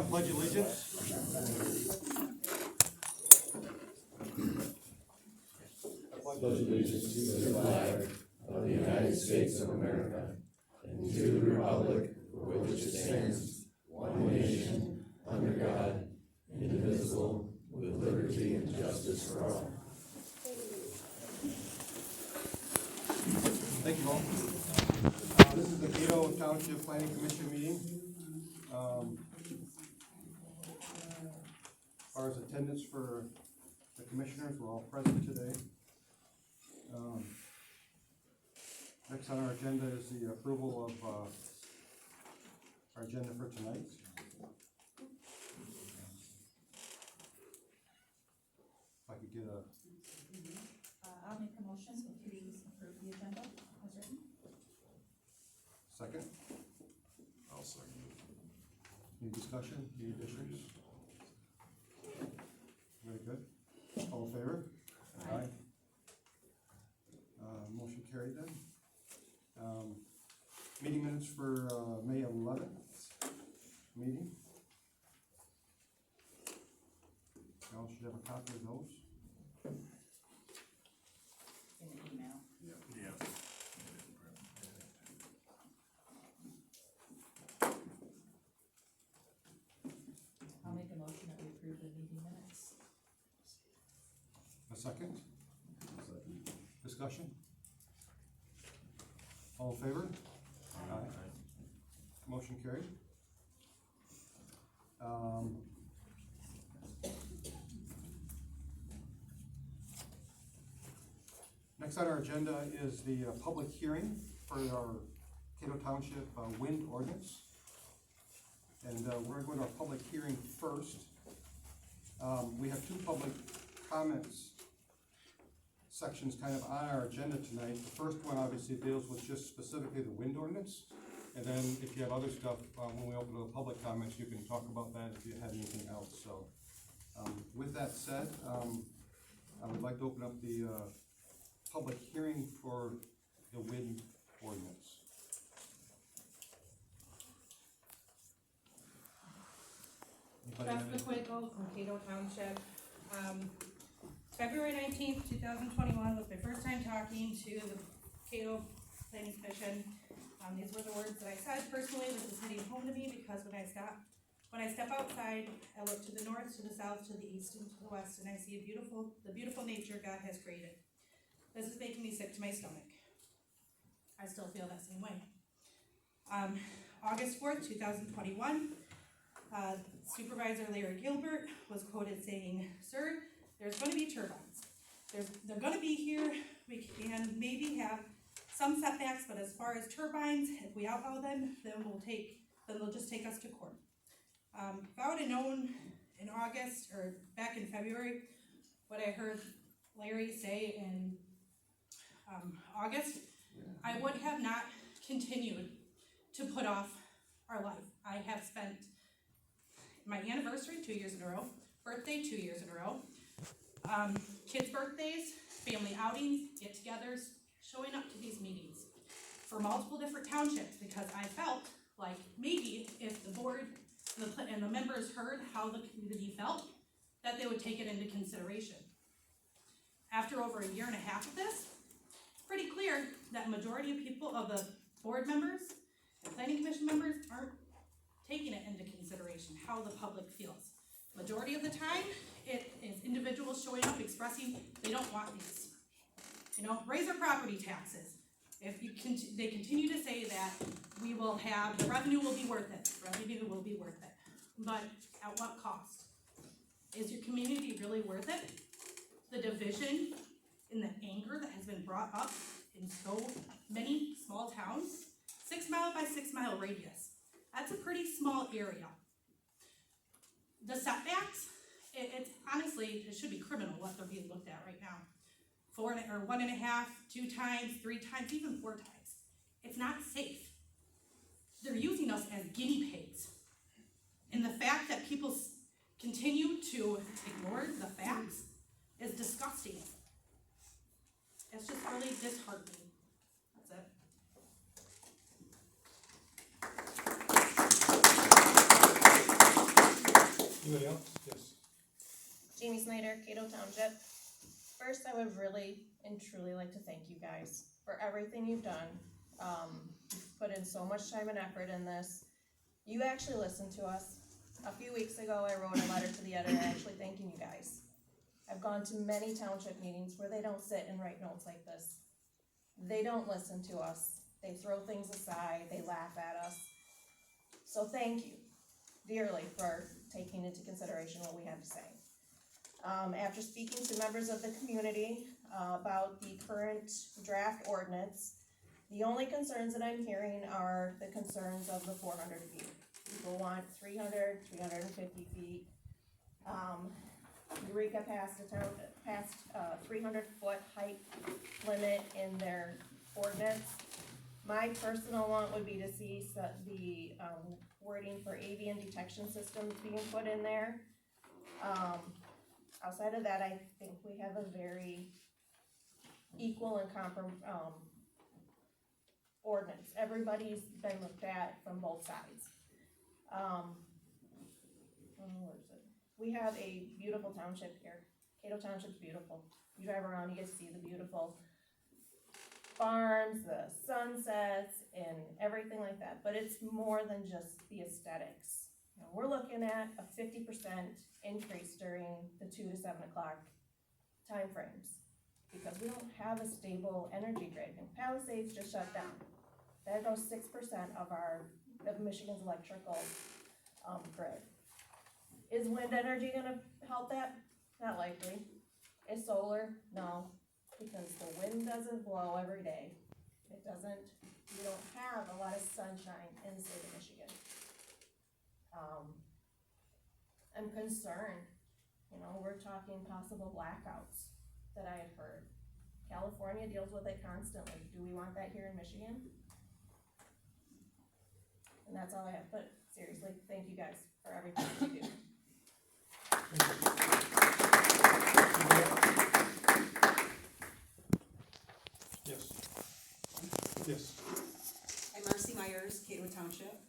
pledge allegiance. Pledge allegiance to the flag of the United States of America and to the republic for which it stands, one nation, under God, indivisible, with liberty and justice for all. Thank you all. This is the Cato Township Planning Commission meeting. As far as attendance for the commissioners, we're all present today. Next on our agenda is the approval of our agenda for tonight. If I could get a I'll make a motion to please approve the agenda as written. second. I'll second it. Any discussion? Any additions? Very good. All in favor? Aye. Motion carried then. Meeting minutes for May 11th meeting. Y'all should have a copy of those. In an email. Yeah. I'll make a motion that we approve the meeting minutes. A second? Discussion? All in favor? Aye. Motion carried. Next on our agenda is the public hearing for our Cato Township wind ordinance. And we're going to our public hearing first. We have two public comments sections kind of on our agenda tonight. The first one obviously deals with just specifically the wind ordinance. And then if you have other stuff, when we open to the public comments, you can talk about that if you have anything else. So with that said, I would like to open up the public hearing for the wind ordinance. Rasmussen from Cato Township. February 19th, 2021 was my first time talking to the Cato Planning Commission. These were the words that I said personally. This is hitting home to me because when I step outside, I look to the north, to the south, to the east, and to the west, and I see the beautiful nature God has created. This is making me sick to my stomach. I still feel that same way. August 4th, 2021, Supervisor Larry Gilbert was quoted saying, "Sir, there's going to be turbines. They're going to be here. We can maybe have some setbacks, but as far as turbines, if we outlaw them, then they'll just take us to court." If I would have known in August or back in February what I heard Larry say in August, I would have not continued to put off our life. I have spent my anniversary 2 years in a row, birthday 2 years in a row, kids' birthdays, family outings, get-togethers, showing up to these meetings for multiple different townships because I felt like maybe if the board and the members heard how the community felt, that they would take it into consideration. After over a year and a half of this, it's pretty clear that majority of people, of the board members and planning commission members, aren't taking it into consideration, how the public feels. Majority of the time, it is individuals showing up expressing they don't want these. Raise our property taxes. If they continue to say that the revenue will be worth it. Revenue will be worth it. But at what cost? Is your community really worth it? The division and the anger that has been brought up in so many small towns, 6 mile by 6 mile radius. That's a pretty small area. The setbacks, it's honestly, it should be criminal what they're being looked at right now. 1.5, 2 times, 3 times, even 4 times. It's not safe. They're using us as guinea pigs. And the fact that people continue to ignore the facts is disgusting. It's just really disheartening. That's it. Anybody else? Yes. Jamie Snyder, Cato Township. First, I would really and truly like to thank you guys for everything you've done. You've put in so much time and effort in this. You actually listened to us. A few weeks ago, I wrote a letter to the editor actually thanking you guys. I've gone to many township meetings where they don't sit and write notes like this. They don't listen to us. They throw things aside. They laugh at us. So thank you dearly for taking into consideration what we have to say. After speaking to members of the community about the current draft ordinance, the only concerns that I'm hearing are the concerns of the 400 feet. People want 300, 350 feet. Eureka passed 300-foot height limit in their ordinance. My personal want would be to see the wording for avian detection systems being put in there. Outside of that, I think we have a very equal and ordinance. Everybody's been looked at from both sides. Where is it? We have a beautiful township here. Cato Township's beautiful. You drive around, you get to see the beautiful farms, the sunsets, and everything like that. But it's more than just the aesthetics. You know, we're looking at a 50% increase during the 2 to 7 o'clock time frames because we don't have a stable energy grid. And Palisades just shut down. There goes 6% of Michigan's electrical grid. Is wind energy gonna help that? Not likely. Is solar? No, because the wind doesn't blow every day. It doesn't, we don't have a lot of sunshine in the state of Michigan. I'm concerned, you know, we're talking possible blackouts that I had heard. California deals with it constantly. Do we want that here in Michigan? And that's all I have, but seriously, thank you guys for everything that you do. Yes. Yes. I'm Marcy Myers, Cato Township.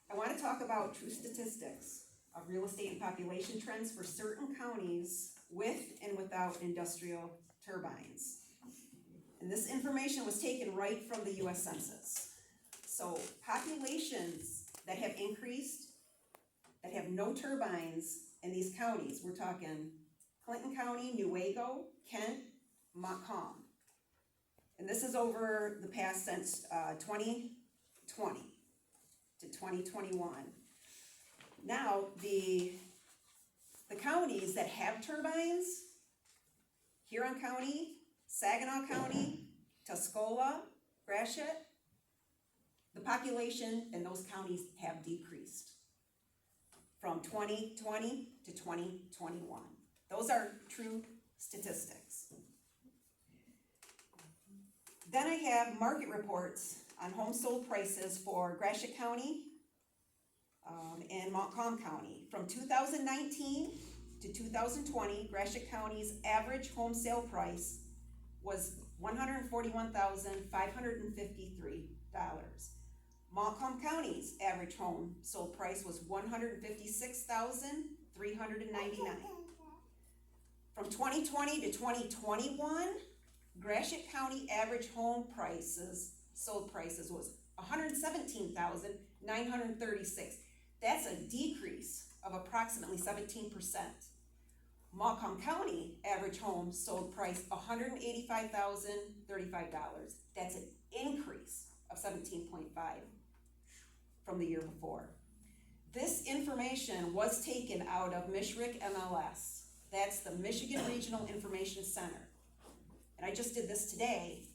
I want to talk about true statistics of real estate and population trends for certain counties with and without industrial turbines. And this information was taken right from the US Census. So populations that have increased, that have no turbines in these counties, we're talking Clinton County, Newaygo, Kent, Montcalm. And this is over the past since 2020 to 2021. Now, the counties that have turbines, Huron County, Saginaw County, Tuscola, Gratiot, the population in those counties have decreased from 2020 to 2021. Those are true statistics. Then I have market reports on home sold prices for Gratiot County and Montcalm County. From 2019 to 2020, Gratiot County's average home sale price was $141,553. Montcalm County's average home sold price was $156,399. From 2020 to 2021, Gratiot County average home sold prices was $117,936. That's a decrease of approximately 17%. Montcalm County average home sold price $185,035. That's an increase of 17.5 from the year before. This information was taken out of MISHRIC MLS. That's the Michigan Regional Information Center. And I just did this today,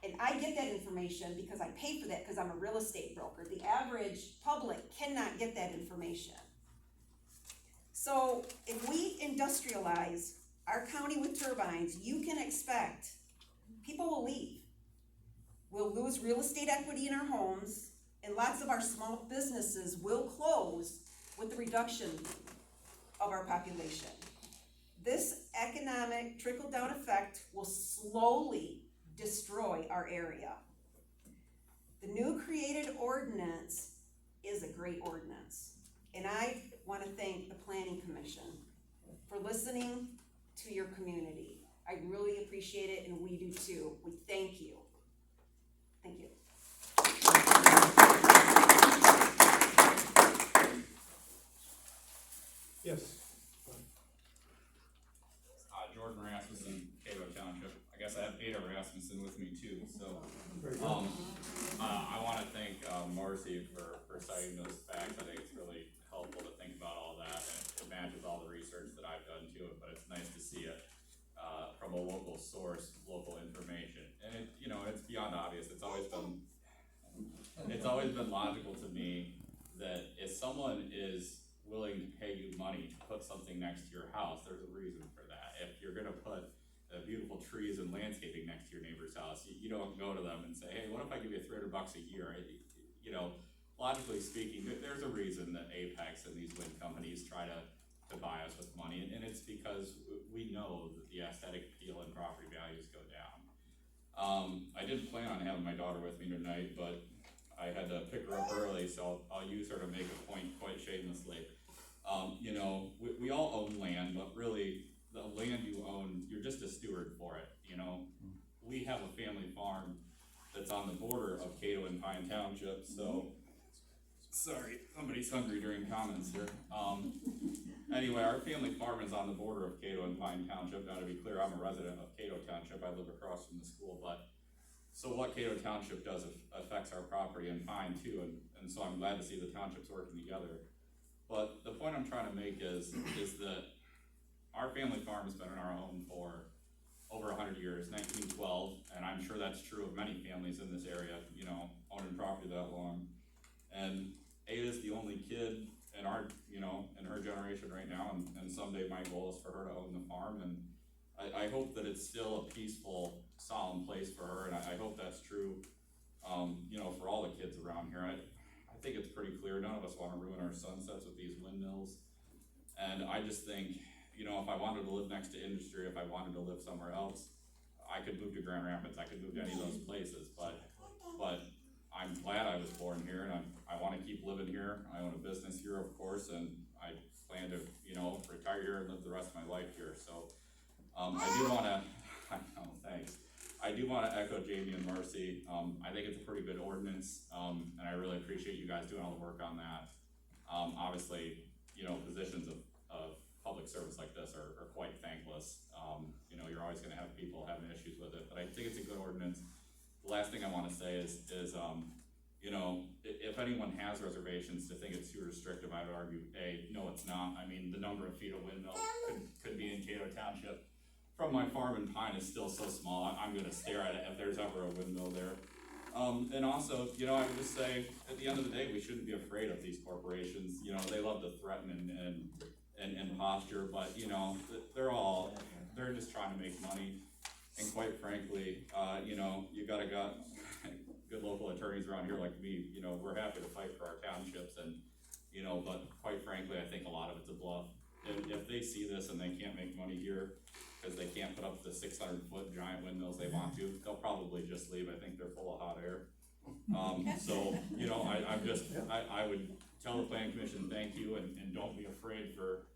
and I get that information because I pay for that because I'm a real estate broker. The average public cannot get that information. So if we industrialize our county with turbines, you can expect people will leave. We'll lose real estate equity in our homes, and lots of our small businesses will close with the reduction of our population. This economic trickle-down effect will slowly destroy our area. The new created ordinance is a great ordinance, and I want to thank the planning Planning Commission for listening to your community. I really appreciate it, and we do too. We thank you. Thank you. Yes. Jordan Rasmussen, Cato Township. I guess I have Ada Rasmussen with me too, so. Very good. I wanna thank, Marcy for citing those facts. I think it's really helpful to think about all that, and it matches all the research that I've done to it, but it's nice to see it, from a local source, local information. And it, you know, it's beyond obvious. It's always been logical to me that if someone is willing to pay you money to put something next to your house, there's a reason for that. If you're gonna put beautiful trees and landscaping next to your neighbor's house, you don't go to them and say, hey, what if I give you $300 a year? You know, logically speaking, there's a reason that Apex and these wind companies try to buy us with money, and it's because we know that the aesthetic appeal and property values go down. I didn't plan on having my daughter with me tonight, but I had to pick her up early, so I'll use her to make a point quite shamelessly. You know, we all own land, but really, the land you own, you're just a steward for it, you know? We have a family farm that's on the border of Cato and Pine Township, so, sorry, somebody's hungry during comments here. Anyway, our family farm is on the border of Cato and Pine Township. Now, to be clear, I'm a resident of Cato Township. I live across from the school, but, so what Cato Township does affects our property in Pine too, and so I'm glad to see the townships working together. But the point I'm trying to make is that our family farm has been in our home for over 100 years, 1912, and I'm sure that's true of many families in this area, you know, owning property that long. And Ada's the only kid in our, you know, in her generation right now, and someday my goal is for her to own the farm, and I hope that it's still a peaceful, solemn place for her, and I hope that's true, you know, for all the kids around here. I think it's pretty clear, none of us wanna ruin our sunsets with these windmills, and I just think, you know, if I wanted to live next to industry, if I wanted to live somewhere else, I could move to Grand Rapids, I could move to any of those places, but I'm glad I was born here, and I wanna keep living here. I own a business here, of course, and I plan to, you know, retire here and live the rest of my life here, so, I do wanna, thanks. I do wanna echo Jamie and Marcy. I think it's a pretty good ordinance, and I really appreciate you guys doing all the work on that. Obviously, you know, positions of public service like this are quite thankless. You know, you're always gonna have people having issues with it, but I think it's a good ordinance. The last thing I wanna say is you know, if anyone has reservations to think it's too restrictive, I would argue, no, it's not. I mean, the number of feet of windmill could be in Cato Township. From my farm in Pine is still so small, I'm gonna stare at it if there's ever a windmill there. And also, you know, I would just say, at the end of the day, we shouldn't be afraid of these corporations. You know, they love to threaten and posture, but, you know, they're just trying to make money. And quite frankly, you know, you got good local attorneys around here like me, you know, we're happy to fight for our townships, and, you know, but quite frankly, I think a lot of it's a bluff. If they see this and they can't make money here, because they can't put up the 600-foot giant windmills they want to, they'll probably just leave. I think they're full of hot air. So, you know, I would tell the planning commission thank you, and don't be afraid for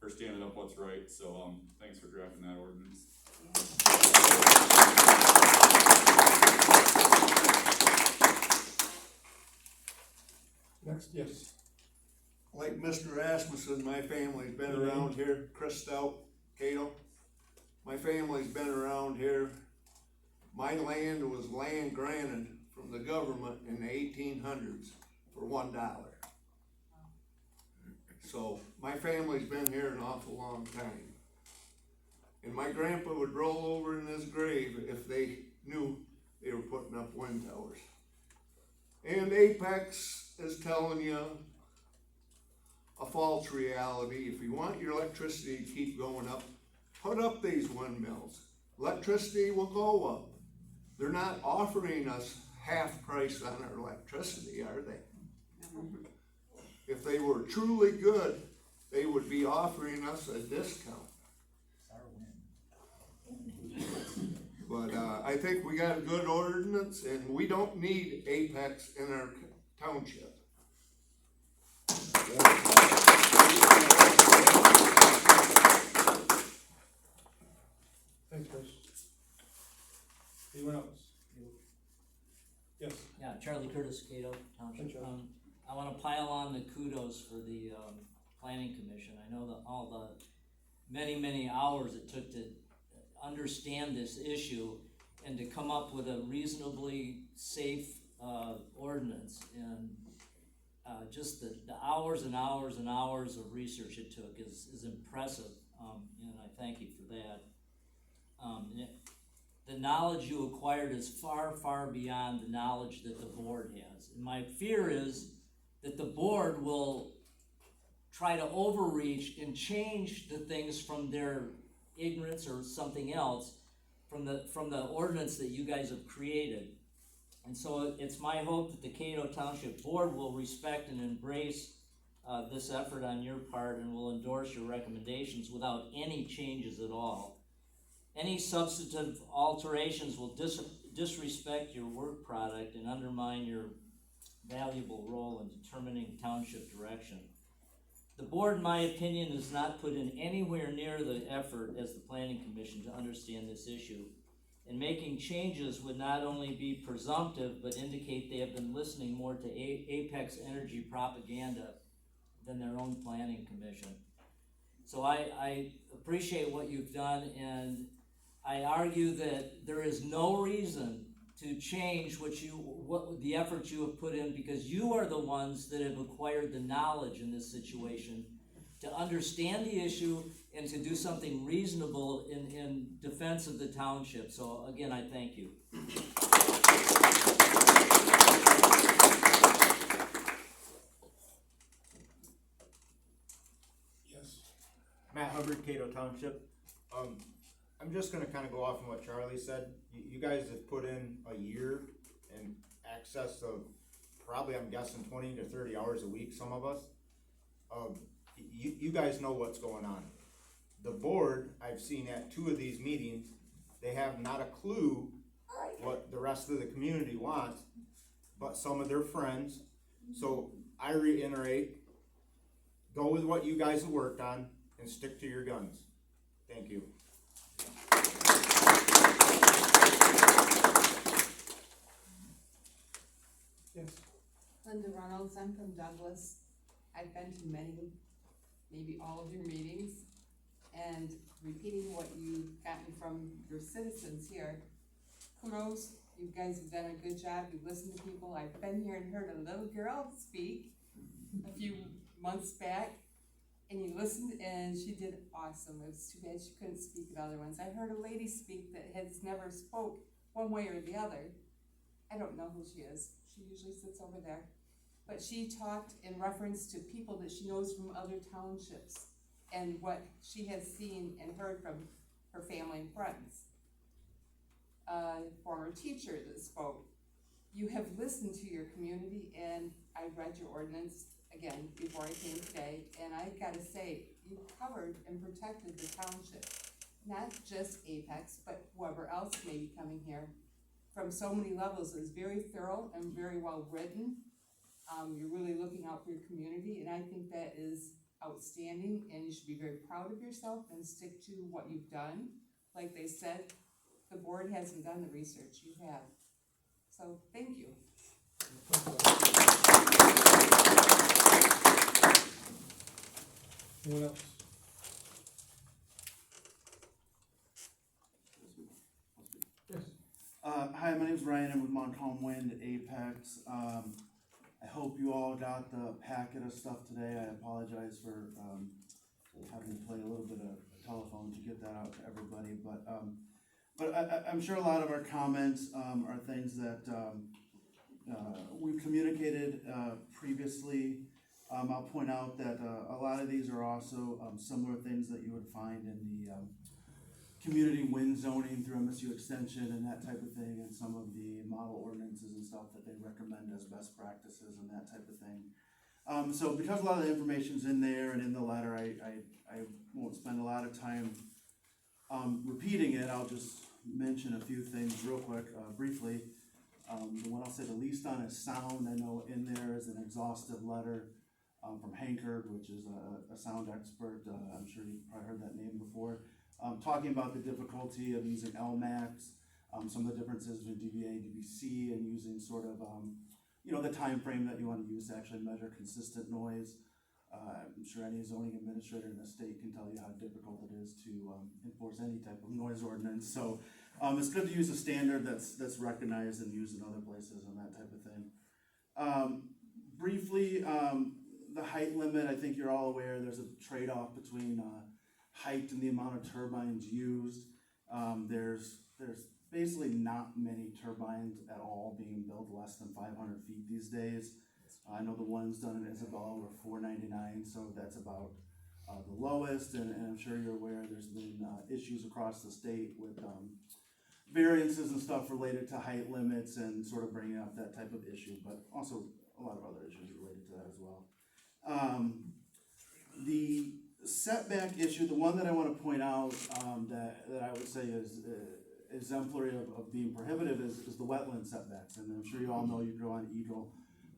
standing up what's right. So, thanks for drafting that ordinance. Next, yes. Like Mr. Rasmussen, my family's been around here, Chris Stout, Cato. My family's been around here. My land was land granted from the government in the 1800s for $1. So my family's been here an awful long time. And my grandpa would roll over in his grave if they knew they were putting up wind towers. And Apex is telling you a false reality. If you want your electricity to keep going up, put up these windmills. Electricity will go up. They're not offering us half price on our electricity, are they? If they were truly good, they would be offering us a discount. But I think we got a good ordinance, and we don't need Apex in our township. Curtis, Cato Township. I wanna pile on the kudos for the, planning commission. I know that all the many hours it took to understand this issue and to come up with a reasonably safe, ordinance, and, just the hours and hours and hours of research it took is impressive, and I thank you for that. The knowledge you acquired is far beyond the knowledge that the board has. And my fear is that the board will try to overreach and change the things from their ignorance or something else from the ordinance that you guys have created. And so it's my hope that the Cato Township Board will respect and embrace this effort on your part and will endorse your recommendations without any changes at all. Any substantive alterations will disrespect your work product and undermine your valuable role in determining township direction. The board, in my opinion, has not put in anywhere near the effort as the planning commission to understand this issue. And making changes would not only be presumptive, but indicate they have been listening more to Apex Energy propaganda than their own planning commission. So I appreciate what you've done, and I argue that there is no reason to change what the effort you have put in, because you are the ones that have acquired the knowledge in this situation to understand the issue and to do something reasonable in defense of the township. So again, I thank you. Yes. Matt Hubbard, Cato Township. I'm just gonna kinda go off on what Charlie said. You guys have put in a year in excess of probably, I'm guessing, 20 to 30 hours a week, some of us. You guys know what's going on. The board, I've seen at 2 of these meetings, they have not a clue what the rest of the community wants, but some of their friends. So I reiterate, go with what you guys have worked on and stick to your guns. Thank you. Yes. Linda Reynolds, I'm from Douglas. I've been to many, maybe all of your meetings, and repeating what you've gotten from your citizens here. Kudos, you guys have done a good job, you've listened to people. I've been here and heard a little girl speak a few months back, and you listened, and she did awesome. It was too bad she couldn't speak at other ones. I heard a lady speak that has never spoke one way or the other. I don't know who she is. She usually sits over there. But she talked in reference to people that she knows from other townships and what she has seen and heard from her family and friends. A former teacher that spoke. You have listened to your community, and I read your ordinance again before I came today, and I gotta say, you covered and protected the township. Not just Apex, but whoever else may be coming here. From so many levels. It was very thorough and very well written. You're really looking out for your community, and I think that is outstanding, and you should be very proud of yourself and stick to what you've done. Like they said, the board hasn't done the research, you have. So, thank you. Anyone else? Yes. Hi, my name is Ryan. I'm with Montcalm Wind Apex. I hope you all got the packet of stuff today. I apologize for having to play a little bit of telephone to get that out to everybody. But I'm sure a lot of our comments are things that we've communicated previously. I'll point out that a lot of these are also similar things that you would find in the community wind zoning through MSU extension and that type of thing, and some of the model ordinances and stuff that they recommend as best practices and that type of thing. So because a lot of the information's in there and in the letter, I won't spend a lot of time repeating it. I'll just mention a few things real quick, briefly. The one I'll say the least on is sound. I know in there is an exhaustive letter from Hankard, which is a sound expert. I'm sure you've probably heard that name before. Talking about the difficulty of using LMAX, some of the differences between DBA, DBC, and using sort of, you know, the time frame that you wanna use to actually measure consistent noise. I'm sure any zoning administrator in the state can tell you how difficult it is to enforce any type of noise ordinance. So it's good to use a standard that's recognized and used in other places and that type of thing. Briefly, the height limit, I think you're all aware, there's a trade-off between height and the amount of turbines used. There's basically not many turbines at all being built less than 500 feet these days. I know the ones done in Isabella were 499, so that's about the lowest, and I'm sure you're aware there's been issues across the state with variances and stuff related to height limits and sort of bringing up that type of issue, but also a lot of other issues related to that as well. The setback issue, the one that I want to point out that I would say is exemplary of being prohibitive is the wetland setbacks, and I'm sure you all know you go on Eagle,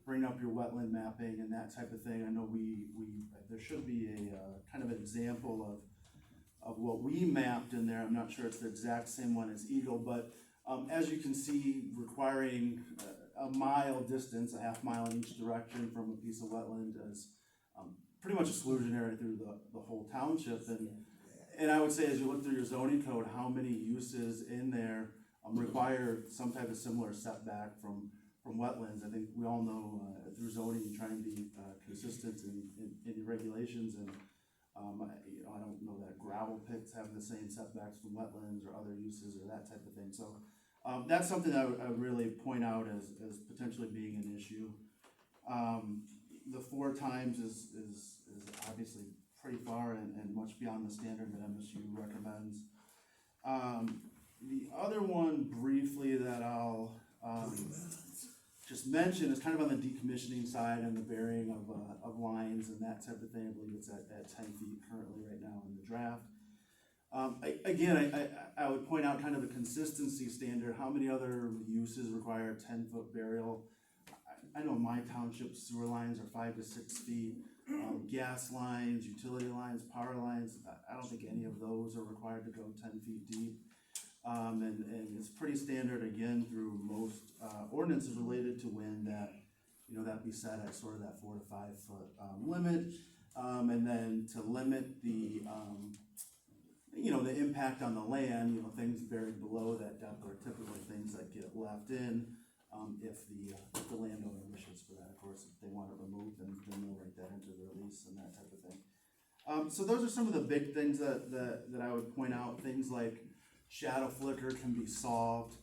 bring up your wetland mapping and that type of thing. I know there should be a kind of an example of what we mapped in there. I'm not sure it's the exact same one as Eagle, but as you can see, requiring a mile distance, a half mile in each direction from a piece of wetland is pretty much exclusionary through the whole township. And I would say, as you look through your zoning code, how many uses in there require some type of similar setback from wetlands. I think we all know through zoning you try and be consistent in your regulations, and I don't know that gravel pits have the same setbacks from wetlands or other uses or that type of thing. So that's something I would really point out as potentially being an issue. The 4 times is obviously pretty far and much beyond the standard that MSU recommends. The other one briefly that I'll just mention is kind of on the decommissioning side and the burying of lines and that type of thing. I believe it's at 10 feet currently right now in the draft. I would point out kind of the consistency standard. How many other uses require a 10-foot burial? I know my township sewer lines are 5 to 6 feet. Gas lines, utility lines, power lines, I don't think any of those are required to go 10 feet deep. And it's pretty standard again through most ordinances related to wind that, you know, that be set at sort of that 4 to 5 foot limit. And then to limit the, you know, the impact on the land, you know, things buried below that depth are typically things that get left in. If the landowner wishes for that, of course, if they want it removed, then they'll write that into the release and that type of thing. So those are some of the big things that I would point out. Things like shadow flicker can be solved.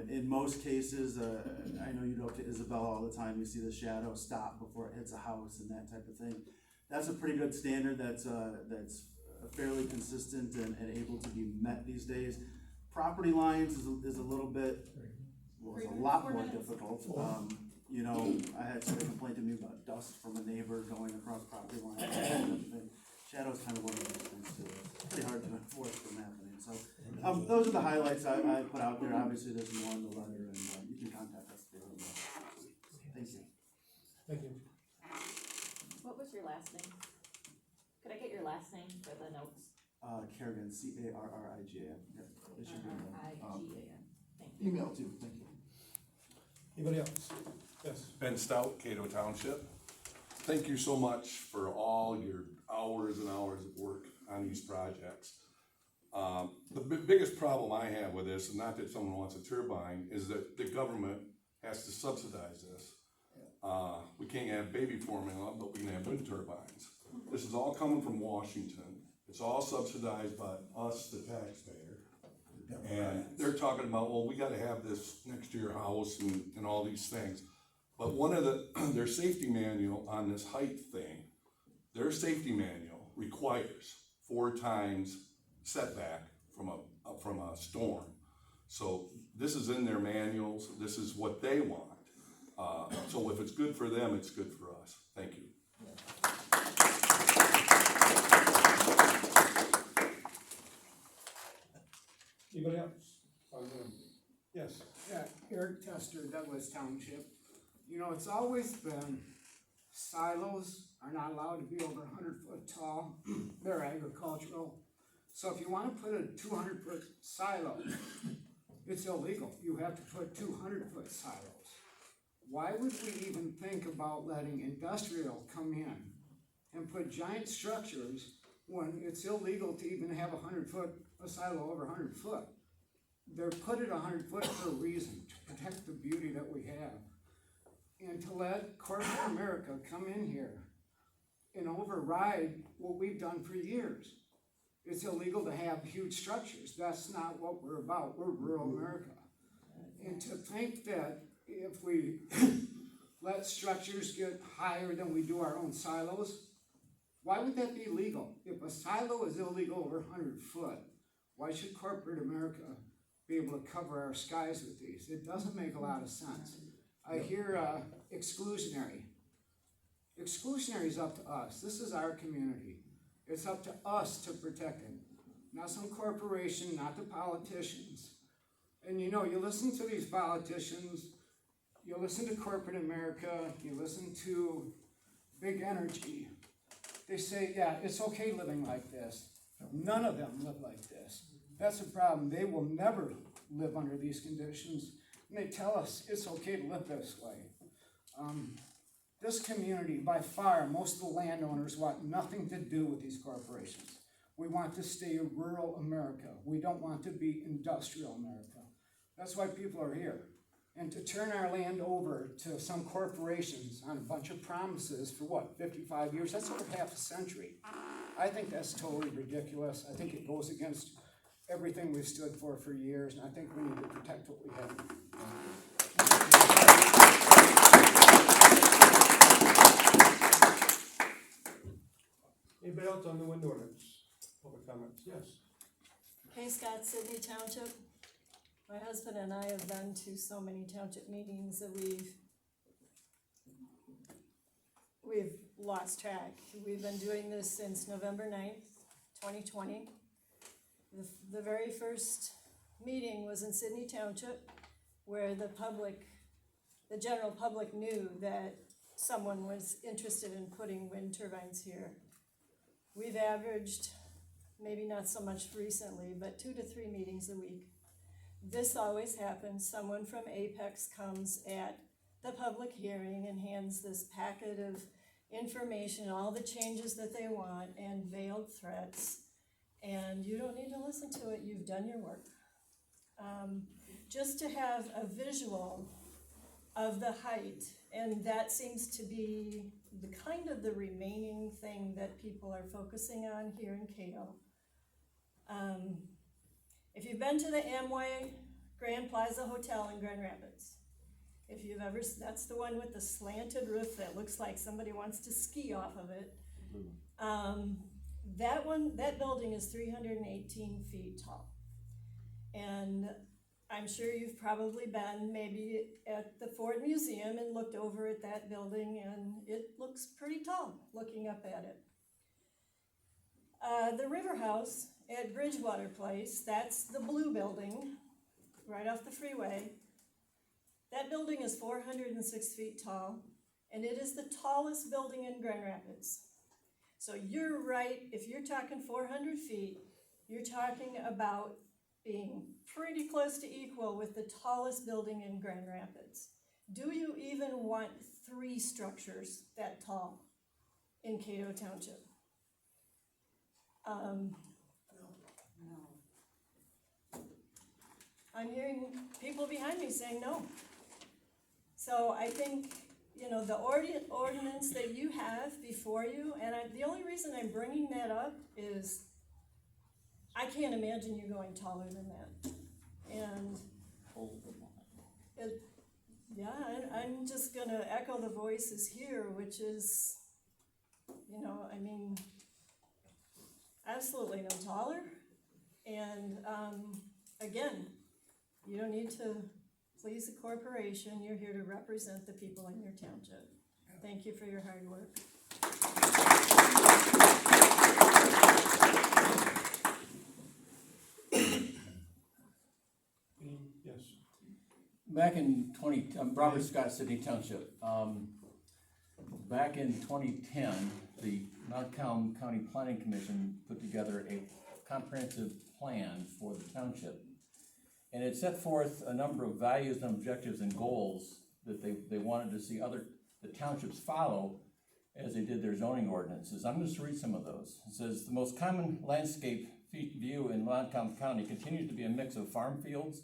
In most cases, I know you go to Isabella all the time, you see the shadow stop before it hits a house and that type of thing. That's a pretty good standard that's fairly consistent and able to be met these days. Property lines is a little bit, well, it's a lot more difficult. You know, I had somebody complain to me about dust from a neighbor going across property lines. Shadow's kind of one of those things too. It's pretty hard to enforce from happening. So those are the highlights I put out there. Obviously, there's more in the letter, and you can contact us for them. Thank you. Thank you. What was your last name? Could I get your last name for the notes? Kerrigan, Carrigan. Yep. It should be in the, Rigan. Thank you. email too. Thank you. Anybody else? Yes. Ben Stout, Cato Township. Thank you so much for all your hours and hours of work on these projects. The biggest problem I have with this, and not that someone wants a turbine, is that the government has to subsidize this. We can't have baby formula, but we can have wind turbines. This is all coming from Washington. It's all subsidized by us, the taxpayer. And they're talking about, well, we gotta have this next to your house and all these things. But one of their safety manual on this height thing, their safety manual requires 4 times setback from a storm. So this is in their manuals, this is what they want. So if it's good for them, it's good for us. Thank you. Anybody else? Yes. Yeah, Eric Tester, Douglas Township. You know, it's always been silos are not allowed to be over 100 foot tall. They're agricultural. So if you want to put a 200 foot silo, it's illegal. You have to put 200 foot silos. Why would we even think about letting industrial come in and put giant structures when it's illegal to even have a silo over 100 foot? They're put at 100 foot for a reason, to protect the beauty that we have. And to let corporate America come in here and override what we've done for years. It's illegal to have huge structures. That's not what we're about. We're rural America. And to think that if we let structures get higher than we do our own silos, why would that be legal? If a silo is illegal over 100 foot, why should corporate America be able to cover our skies with these? It doesn't make a lot of sense. I hear exclusionary. Exclusionary is up to us. This is our community. It's up to us to protect it, not some corporation, not the politicians. And you know, you listen to these politicians, you listen to corporate America, you listen to big energy. They say, yeah, it's okay living like this. None of them live like this. That's the problem. They will never live under these conditions. And they tell us it's okay to live this way. This community, by far, most of the landowners want nothing to do with these corporations. We want to stay rural America. We don't want to be industrial America. That's why people are here. And to turn our land over to some corporations on a bunch of promises for what, 55 years? That's over half a century. I think that's totally ridiculous. I think it goes against everything we've stood for years, and I think we need to protect what we have. Anybody else on the wind ordinance? Public comments? Yes. Hey Scott, Sydney Township. My husband and I have been to so many township meetings that we've lost track. We've been doing this since November 9th, 2020. The very first meeting was in Sydney Township, where the general public knew that someone was interested in putting wind turbines here. We've averaged, maybe not so much recently, but 2 to 3 meetings a week. This always happens. Someone from Apex comes at the public hearing and hands this packet of information, all the changes that they want, and veiled threats. And you don't need to listen to it. You've done your work. Just to have a visual of the height, and that seems to be the kind of the remaining thing that people are focusing on here in Cato. If you've been to the Amway Grand Plaza Hotel in Grand Rapids, if you've ever, that's the one with the slanted roof that looks like somebody wants to ski off of it. That building is 318 feet tall. And I'm sure you've probably been maybe at the Ford Museum and looked over at that building, and it looks pretty tall looking up at it. The River House at Bridgewater Place, that's the blue building right off the freeway. That building is 406 feet tall, and it is the tallest building in Grand Rapids. So you're right, if you're talking 400 feet, you're talking about being pretty close to equal with the tallest building in Grand Rapids. Do you even want 3 structures that tall in Cato Township? No. I'm hearing people behind me saying no. So I think, you know, the ordinance that you have before you, and the only reason I'm bringing that up is I can't imagine you going taller than that. And I'm just gonna echo the voices here, which is, you know, I mean, absolutely no taller. And again, you don't need to please the corporation. You're here to represent the people in your township. Thank you for your hard work. Yes. Back in Robert Scott, Sydney Township. Back in 2010, the Montcalm County Planning Commission put together a comprehensive plan for the township. And it set forth a number of values and objectives and goals that they wanted to see the townships follow as they did their zoning ordinances. I'm just read some of those. It says, the most common landscape view in Montcalm County continues to be a mix of farm fields,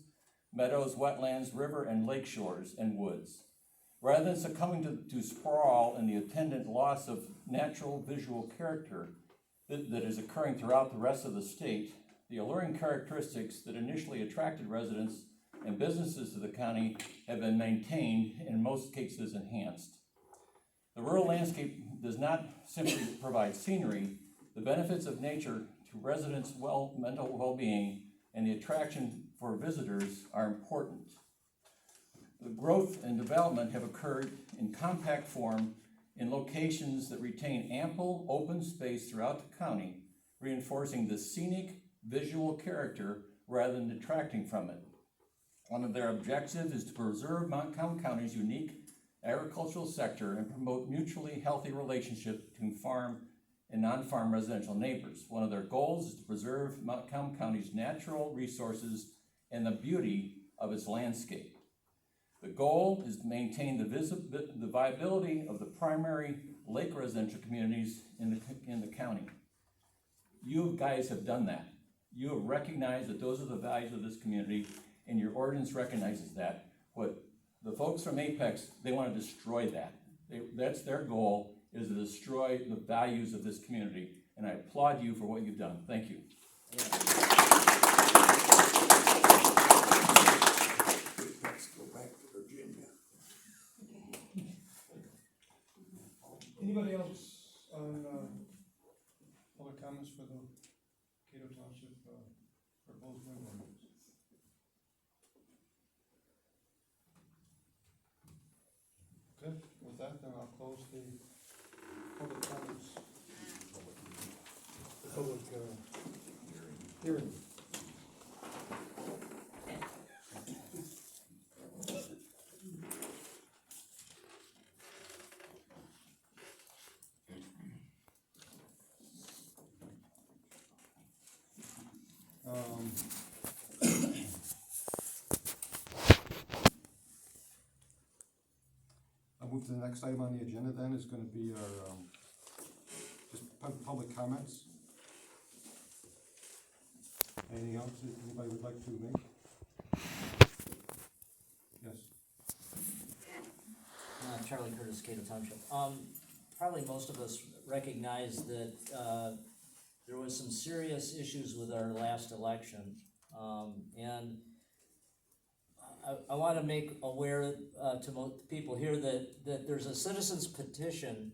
meadows, wetlands, river and lake shores, and woods. Rather than succumbing to sprawl and the attendant loss of natural visual character that is occurring throughout the rest of the state, the alluring characteristics that initially attracted residents and businesses to the county have been maintained, and in most cases enhanced. The rural landscape does not simply provide scenery. The benefits of nature to residents' mental well-being and the attraction for visitors are important. The growth and development have occurred in compact form in locations that retain ample open space throughout the county, reinforcing the scenic visual character rather than detracting from it. One of their objectives is to preserve Montcalm County's unique agricultural sector and promote mutually healthy relationships between farm and non-farm residential neighbors. One of their goals is to preserve Montcalm County's natural resources and the beauty of its landscape. The goal is to maintain the viability of the primary lake residential communities in the county. You guys have done that. You have recognized that those are the values of this community, and your ordinance recognizes that. What the folks from Apex, they want to destroy that. That's their goal, is to destroy the values of this community, and I applaud you for what you've done. Thank you. Let's go back to Virginia. Anybody else on, public comments for the Cato Township, proposed wind ordinance? Okay, with that, then I'll close the public comments. Public, hearing. I'll move to the next item on the agenda then, is gonna be our, just public comments. Anything else that anybody would like to make? Yes. Charlie Curtis, Cato Township. Probably most of us recognize that there was some serious issues with our last election. And I want to make aware to most people here that there's a citizens petition